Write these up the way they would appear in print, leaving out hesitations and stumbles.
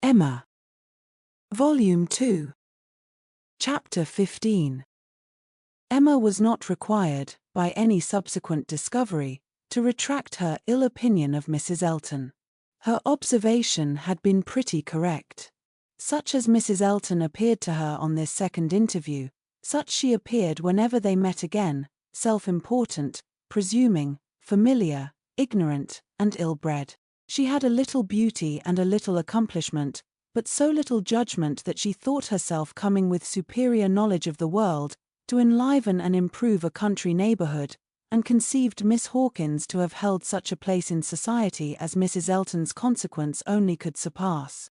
Emma. Volume 2. Chapter 15. Emma was not required, by any subsequent discovery, to retract her ill opinion of Mrs. Elton. Her observation had been pretty correct. Such as Mrs. Elton appeared to her on this second interview, such she appeared whenever they met again, self-important, presuming, familiar, ignorant, and ill-bred. She had a little beauty and a little accomplishment, but so little judgment that she thought herself coming with superior knowledge of the world to enliven and improve a country neighborhood, and conceived Miss Hawkins to have held such a place in society as Mrs. Elton's consequence only could surpass.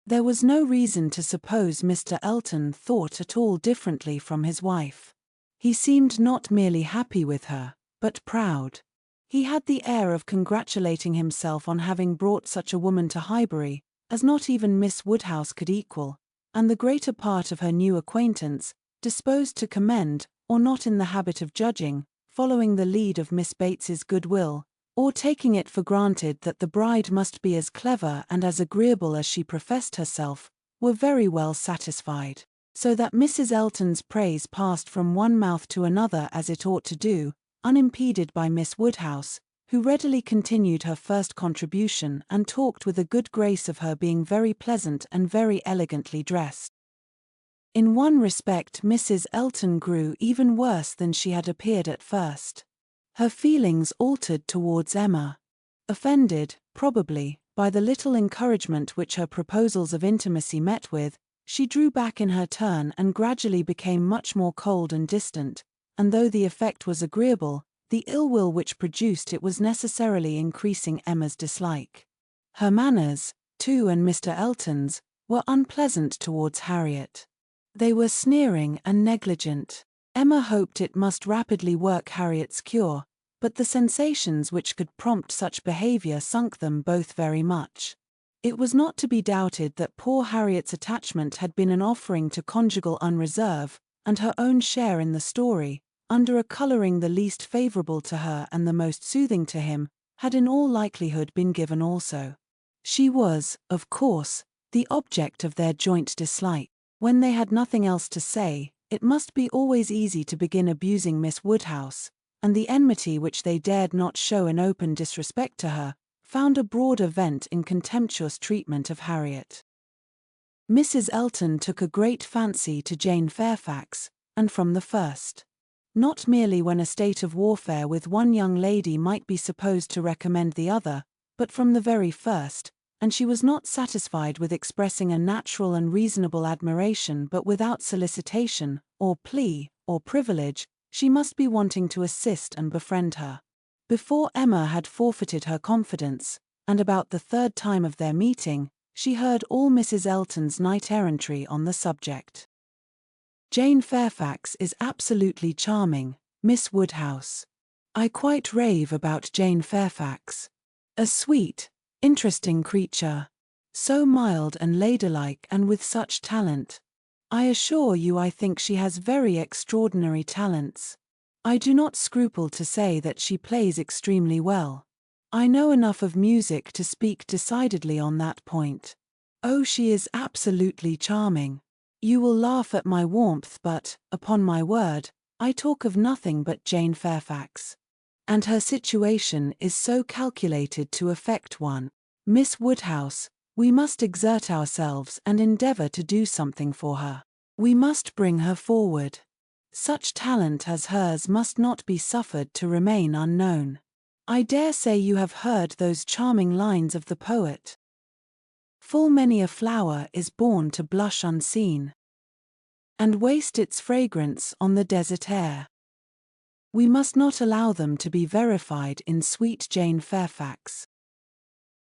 There was no reason to suppose Mr. Elton thought at all differently from his wife. He seemed not merely happy with her, but proud. He had the air of congratulating himself on having brought such a woman to Highbury, as not even Miss Woodhouse could equal, and the greater part of her new acquaintance, disposed to commend, or not in the habit of judging, following the lead of Miss Bates's goodwill, or taking it for granted that the bride must be as clever and as agreeable as she professed herself, were very well satisfied, so that Mrs. Elton's praise passed from one mouth to another as it ought to do, unimpeded by Miss Woodhouse, who readily continued her first contribution and talked with a good grace of her being very pleasant and very elegantly dressed. In one respect Mrs. Elton grew even worse than she had appeared at first. Her feelings altered towards Emma. Offended, probably, by the little encouragement which her proposals of intimacy met with, she drew back in her turn and gradually became much more cold and distant, and though the effect was agreeable, the ill will which produced it was necessarily increasing Emma's dislike. Her manners, too, and Mr. Elton's, were unpleasant towards Harriet. They were sneering and negligent. Emma hoped it must rapidly work Harriet's cure, but the sensations which could prompt such behavior sunk them both very much. It was not to be doubted that poor Harriet's attachment had been an offering to conjugal unreserve, and her own share in the story, under a coloring the least favorable to her and the most soothing to him, had in all likelihood been given also. She was, of course, the object of their joint dislike. When they had nothing else to say, it must be always easy to begin abusing Miss Woodhouse, and the enmity which they dared not show in open disrespect to her, found a broader vent in contemptuous treatment of Harriet. Mrs. Elton took a great fancy to Jane Fairfax, and from the first. Not merely when a state of warfare with one young lady might be supposed to recommend the other, but from the very first, and she was not satisfied with expressing a natural and reasonable admiration but without solicitation, or plea, or privilege, she must be wanting to assist and befriend her. Before Emma had forfeited her confidence, and about the third time of their meeting, she heard all Mrs. Elton's knight-errantry on the subject. Jane Fairfax is absolutely charming, Miss Woodhouse. I quite rave about Jane Fairfax. A sweet, interesting creature. So mild and ladylike and with such talent. I assure you I think she has very extraordinary talents. I do not scruple to say that she plays extremely well. I know enough of music to speak decidedly on that point. Oh, she is absolutely charming. You will laugh at my warmth but, upon my word, I talk of nothing but Jane Fairfax. And her situation is so calculated to affect one. Miss Woodhouse, we must exert ourselves and endeavor to do something for her. We must bring her forward. Such talent as hers must not be suffered to remain unknown. I dare say you have heard those charming lines of the poet. Full many a flower is born to blush unseen, and waste its fragrance on the desert air. We must not allow them to be verified in sweet Jane Fairfax.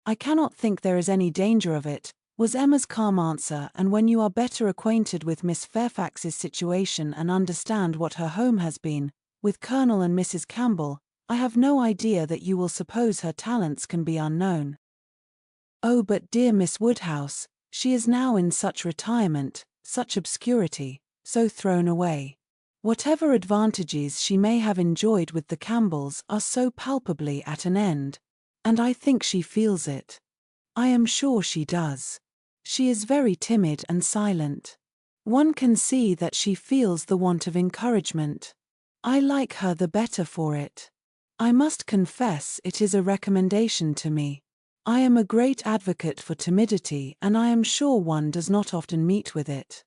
I cannot think there is any danger of it, was Emma's calm answer, and when you are better acquainted with Miss Fairfax's situation and understand what her home has been, with Colonel and Mrs. Campbell, I have no idea that you will suppose her talents can be unknown. Oh, but dear Miss Woodhouse, she is now in such retirement, such obscurity, so thrown away. Whatever advantages she may have enjoyed with the Campbells are so palpably at an end, and I think she feels it. I am sure she does. She is very timid and silent. One can see that she feels the want of encouragement. I like her the better for it. I must confess it is a recommendation to me. I am a great advocate for timidity, and I am sure one does not often meet with it.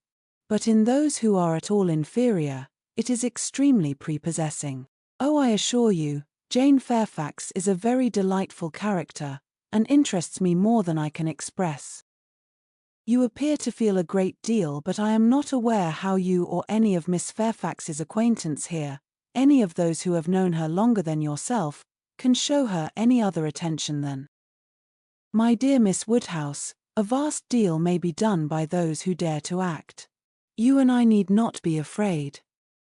But in those who are at all inferior, it is extremely prepossessing. Oh, I assure you, Jane Fairfax is a very delightful character, and interests me more than I can express. You appear to feel a great deal, but I am not aware how you or any of Miss Fairfax's acquaintance here, any of those who have known her longer than yourself, can show her any other attention than. My dear Miss Woodhouse, a vast deal may be done by those who dare to act. You and I need not be afraid.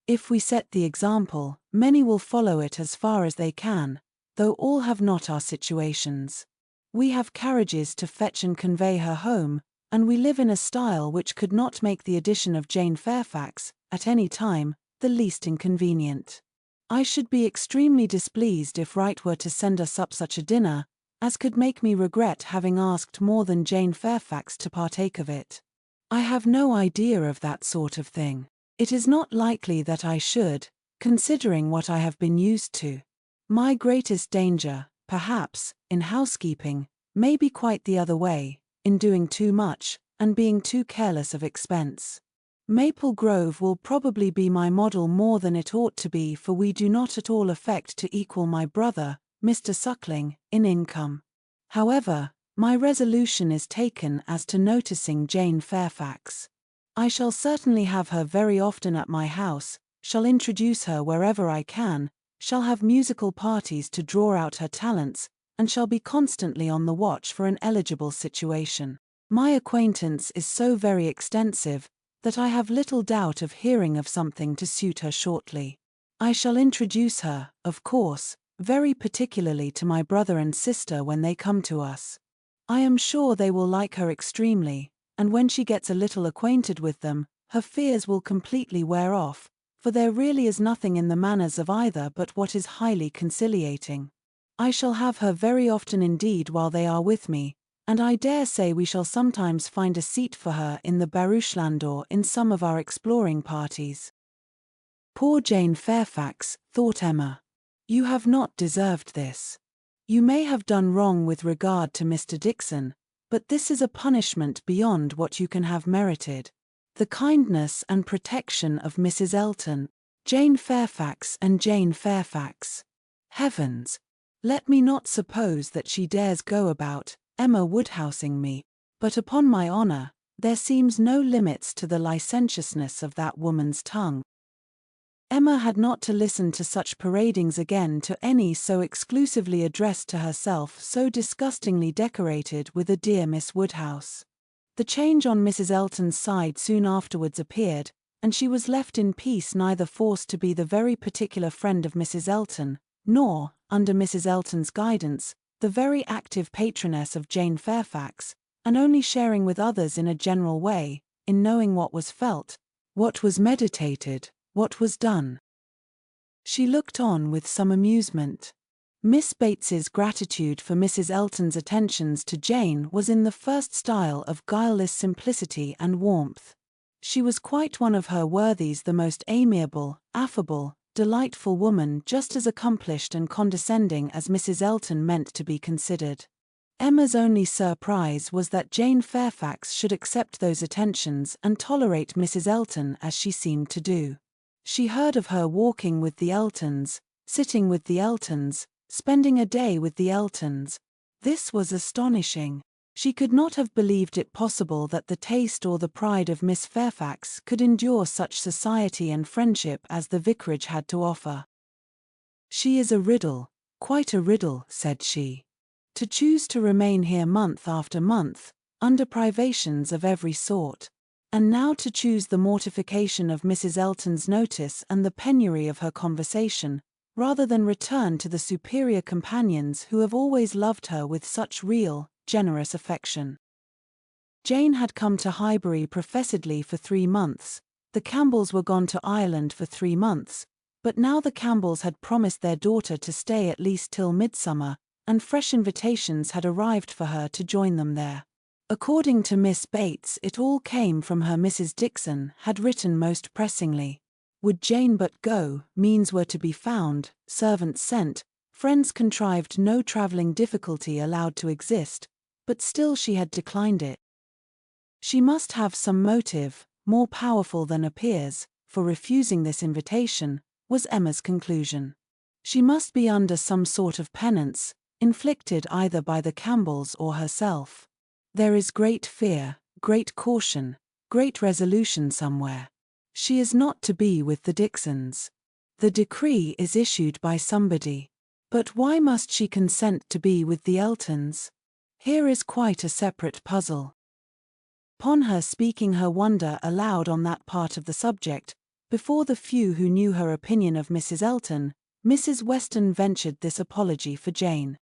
If we set the example, many will follow it as far as they can, though all have not our situations. We have carriages to fetch and convey her home, and we live in a style which could not make the addition of Jane Fairfax, at any time, the least inconvenient. I should be extremely displeased if Wright were to send us up such a dinner, as could make me regret having asked more than Jane Fairfax to partake of it. I have no idea of that sort of thing. It is not likely that I should, considering what I have been used to. My greatest danger, perhaps, in housekeeping, may be quite the other way, in doing too much, and being too careless of expense. Maple Grove will probably be my model more than it ought to be, for we do not at all affect to equal my brother, Mr. Suckling, in income. However, my resolution is taken as to noticing Jane Fairfax. I shall certainly have her very often at my house, shall introduce her wherever I can, shall have musical parties to draw out her talents, and shall be constantly on the watch for an eligible situation. My acquaintance is so very extensive, that I have little doubt of hearing of something to suit her shortly. I shall introduce her, of course, very particularly to my brother and sister when they come to us. I am sure they will like her extremely, and when she gets a little acquainted with them, her fears will completely wear off, for there really is nothing in the manners of either but what is highly conciliating. I shall have her very often indeed while they are with me, and I dare say we shall sometimes find a seat for her in the barouche or in some of our exploring parties. Poor Jane Fairfax, thought Emma. You have not deserved this. You may have done wrong with regard to Mr. Dixon, but this is a punishment beyond what you can have merited. The kindness and protection of Mrs. Elton, Jane Fairfax and Jane Fairfax. Heavens! Let me not suppose that she dares go about, Emma Woodhousing me, but upon my honour, there seems no limits to the licentiousness of that woman's tongue. Emma had not to listen to such paradings again, to any so exclusively addressed to herself, so disgustingly decorated with a dear Miss Woodhouse. The change on Mrs. Elton's side soon afterwards appeared, and she was left in peace, neither forced to be the very particular friend of Mrs. Elton, nor, under Mrs. Elton's guidance, the very active patroness of Jane Fairfax, and only sharing with others in a general way, in knowing what was felt, what was meditated, what was done. She looked on with some amusement. Miss Bates's gratitude for Mrs. Elton's attentions to Jane was in the first style of guileless simplicity and warmth. She was quite one of her worthies, the most amiable, affable, delightful woman, just as accomplished and condescending as Mrs. Elton meant to be considered. Emma's only surprise was that Jane Fairfax should accept those attentions and tolerate Mrs. Elton as she seemed to do. She heard of her walking with the Eltons, sitting with the Eltons, spending a day with the Eltons. This was astonishing. She could not have believed it possible that the taste or the pride of Miss Fairfax could endure such society and friendship as the vicarage had to offer. She is a riddle, quite a riddle, said she. To choose to remain here month after month, under privations of every sort, and now to choose the mortification of Mrs. Elton's notice and the penury of her conversation, rather than return to the superior companions who have always loved her with such real, generous affection. Jane had come to Highbury professedly for 3 months, the Campbells were gone to Ireland for 3 months, but now the Campbells had promised their daughter to stay at least till midsummer, and fresh invitations had arrived for her to join them there. According to Miss Bates, it all came from her. Mrs. Dixon had written most pressingly. Would Jane but go, means were to be found, servants sent, friends contrived, no travelling difficulty allowed to exist, but still she had declined it. She must have some motive, more powerful than appears, for refusing this invitation, was Emma's conclusion. She must be under some sort of penance, inflicted either by the Campbells or herself. There is great fear, great caution, great resolution somewhere. She is not to be with the Dixons. The decree is issued by somebody. But why must she consent to be with the Eltons? Here is quite a separate puzzle. Upon her speaking her wonder aloud on that part of the subject, before the few who knew her opinion of Mrs. Elton, Mrs. Weston ventured this apology for Jane.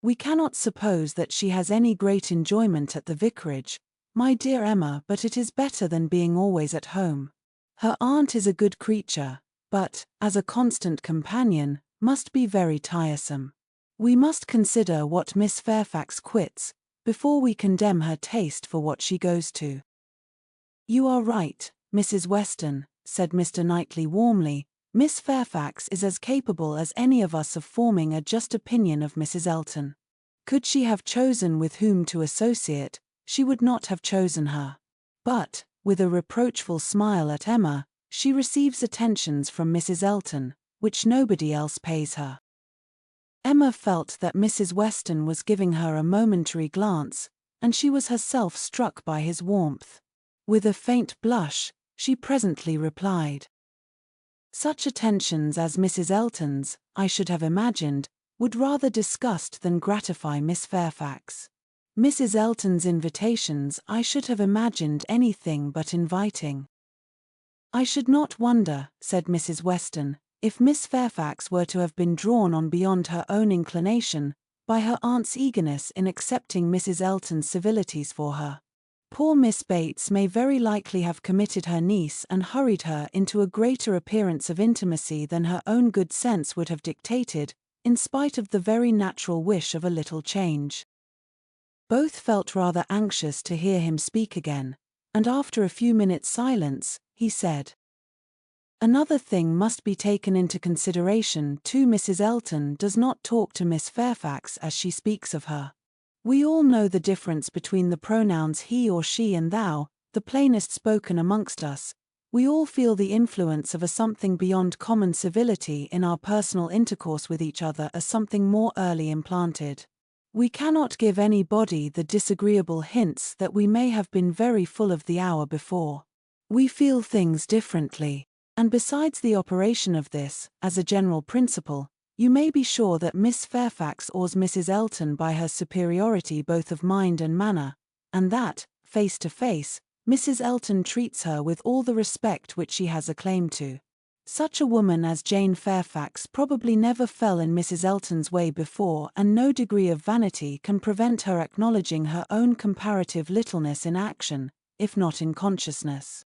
We cannot suppose that she has any great enjoyment at the vicarage, my dear Emma, but it is better than being always at home. Her aunt is a good creature, but, as a constant companion, must be very tiresome. We must consider what Miss Fairfax quits, before we condemn her taste for what she goes to. You are right, Mrs. Weston, said Mr. Knightley warmly. Miss Fairfax is as capable as any of us of forming a just opinion of Mrs. Elton. Could she have chosen with whom to associate, she would not have chosen her. But, with a reproachful smile at Emma, she receives attentions from Mrs. Elton, which nobody else pays her. Emma felt that Mrs. Weston was giving her a momentary glance, and she was herself struck by his warmth. With a faint blush, she presently replied, "Such attentions as Mrs. Elton's, I should have imagined, would rather disgust than gratify Miss Fairfax. Mrs. Elton's invitations I should have imagined anything but inviting." "I should not wonder," said Mrs. Weston, "if Miss Fairfax were to have been drawn on beyond her own inclination, by her aunt's eagerness in accepting Mrs. Elton's civilities for her. Poor Miss Bates may very likely have committed her niece and hurried her into a greater appearance of intimacy than her own good sense would have dictated, in spite of the very natural wish of a little change." Both felt rather anxious to hear him speak again, and after a few minutes' silence, he said, "Another thing must be taken into consideration too. Mrs. Elton does not talk to Miss Fairfax as she speaks of her. We all know the difference between the pronouns he or she and thou, the plainest spoken amongst us. We all feel the influence of a something beyond common civility in our personal intercourse with each other, as something more early implanted. We cannot give anybody the disagreeable hints that we may have been very full of the hour before. We feel things differently, and besides the operation of this, as a general principle, you may be sure that Miss Fairfax awes Mrs. Elton by her superiority both of mind and manner, and that, face to face, Mrs. Elton treats her with all the respect which she has a claim to. Such a woman as Jane Fairfax probably never fell in Mrs. Elton's way before, and no degree of vanity can prevent her acknowledging her own comparative littleness in action, if not in consciousness."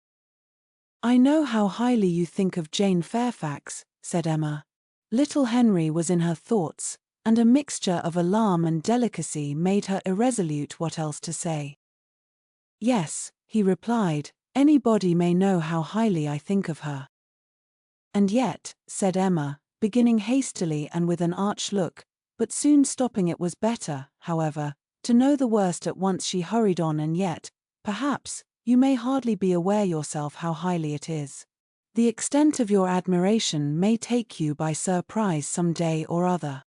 "I know how highly you think of Jane Fairfax," said Emma. Little Henry was in her thoughts, and a mixture of alarm and delicacy made her irresolute what else to say. "Yes," he replied, "anybody may know how highly I think of her." "And yet," said Emma, beginning hastily and with an arch look, but soon stopping. It was better, however, to know the worst at once. She hurried on, "and yet, perhaps, you may hardly be aware yourself how highly it is. The extent of your admiration may take you by surprise some day or other."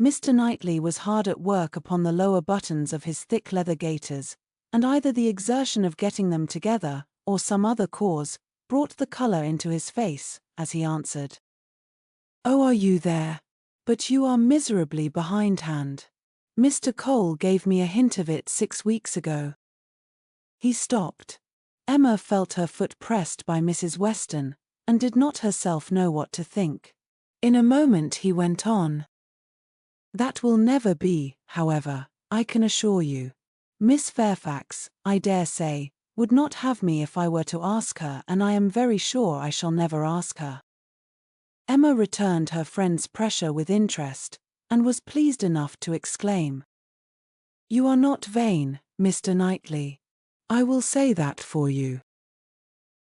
Mr. Knightley was hard at work upon the lower buttons of his thick leather gaiters, and either the exertion of getting them together, or some other cause, brought the colour into his face, as he answered, "Oh, are you there? But you are miserably behindhand. Mr. Cole gave me a hint of it 6 weeks ago." He stopped. Emma felt her foot pressed by Mrs. Weston, and did not herself know what to think. In a moment he went on, "That will never be, however, I can assure you. Miss Fairfax, I dare say, would not have me if I were to ask her, and I am very sure I shall never ask her." Emma returned her friend's pressure with interest, and was pleased enough to exclaim, You are not vain, Mr. Knightley. I will say that for you.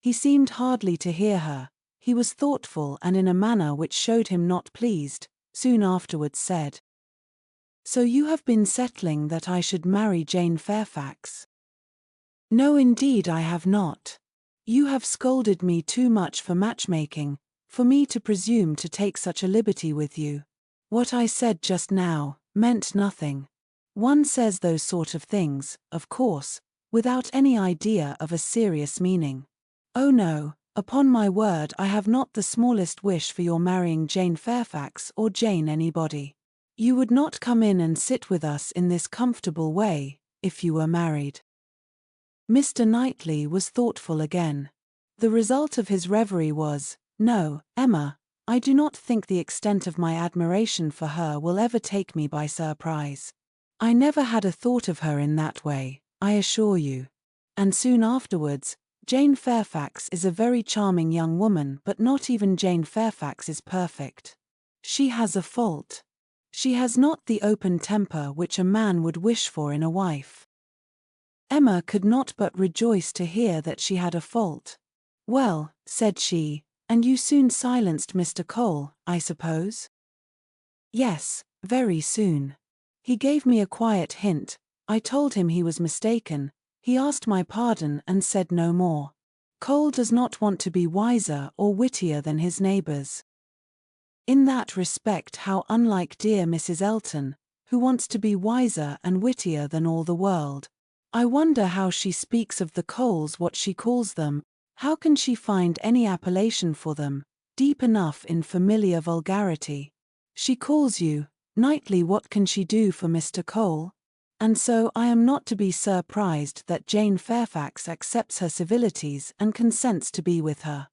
He seemed hardly to hear her. He was thoughtful and in a manner which showed him not pleased, soon afterwards said, "So you have been settling that I should marry Jane Fairfax?" "No, indeed I have not. You have scolded me too much for matchmaking, for me to presume to take such a liberty with you. What I said just now meant nothing. One says those sort of things, of course, without any idea of a serious meaning. Oh no, upon my word I have not the smallest wish for your marrying Jane Fairfax or Jane anybody. You would not come in and sit with us in this comfortable way, if you were married." Mr. Knightley was thoughtful again. The result of his reverie was, "No, Emma, I do not think the extent of my admiration for her will ever take me by surprise. I never had a thought of her in that way, I assure you." And soon afterwards, "Jane Fairfax is a very charming young woman, but not even Jane Fairfax is perfect. She has a fault. She has not the open temper which a man would wish for in a wife." Emma could not but rejoice to hear that she had a fault. "Well," said she, "and you soon silenced Mr. Cole, I suppose?" "Yes, very soon. He gave me a quiet hint. I told him he was mistaken. He asked my pardon and said no more. Cole does not want to be wiser or wittier than his neighbors. In that respect how unlike dear Mrs. Elton, who wants to be wiser and wittier than all the world. I wonder how she speaks of the Coles, what she calls them. How can she find any appellation for them, deep enough in familiar vulgarity? She calls you, Knightley. What can she do for Mr. Cole? And so I am not to be surprised that Jane Fairfax accepts her civilities and consents to be with her.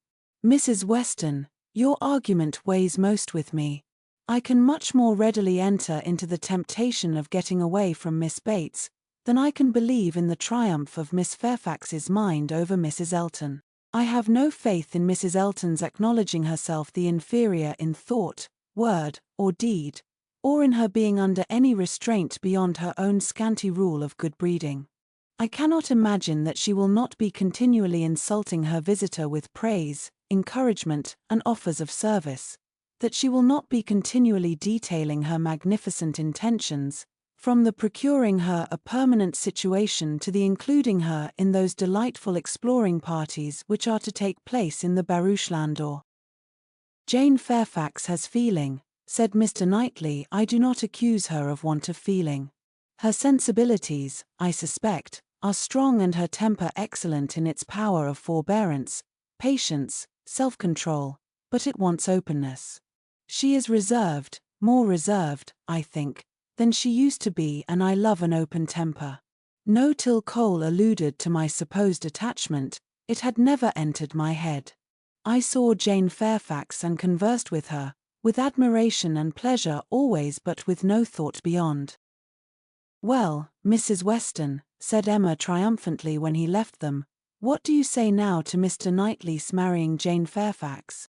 Mrs. Weston, your argument weighs most with me. I can much more readily enter into the temptation of getting away from Miss Bates than I can believe in the triumph of Miss Fairfax's mind over Mrs. Elton. I have no faith in Mrs. Elton's acknowledging herself the inferior in thought, word, or deed, or in her being under any restraint beyond her own scanty rule of good breeding. I cannot imagine that she will not be continually insulting her visitor with praise, encouragement, and offers of service, that she will not be continually detailing her magnificent intentions, from the procuring her a permanent situation to the including her in those delightful exploring parties which are to take place in the barouche landau. Jane Fairfax has feeling, said Mr. Knightley. I do not accuse her of want of feeling. Her sensibilities, I suspect, are strong and her temper excellent in its power of forbearance, patience, self-control, but it wants openness. She is reserved, more reserved, I think, than she used to be, and I love an open temper. No, till Cole alluded to my supposed attachment, it had never entered my head. I saw Jane Fairfax and conversed with her, with admiration and pleasure always, but with no thought beyond. "Well, Mrs. Weston," said Emma triumphantly when he left them, "what do you say now to Mr. Knightley's marrying Jane Fairfax?"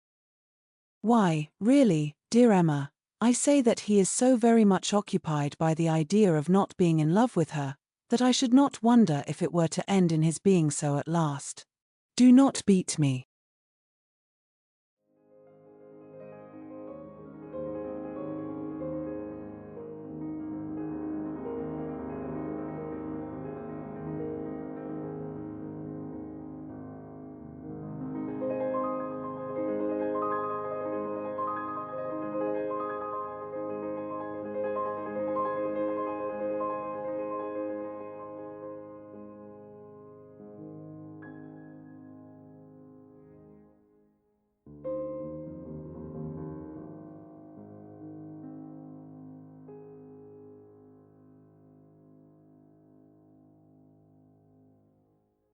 "Why, really, dear Emma, I say that he is so very much occupied by the idea of not being in love with her, that I should not wonder if it were to end in his being so at last. Do not beat me.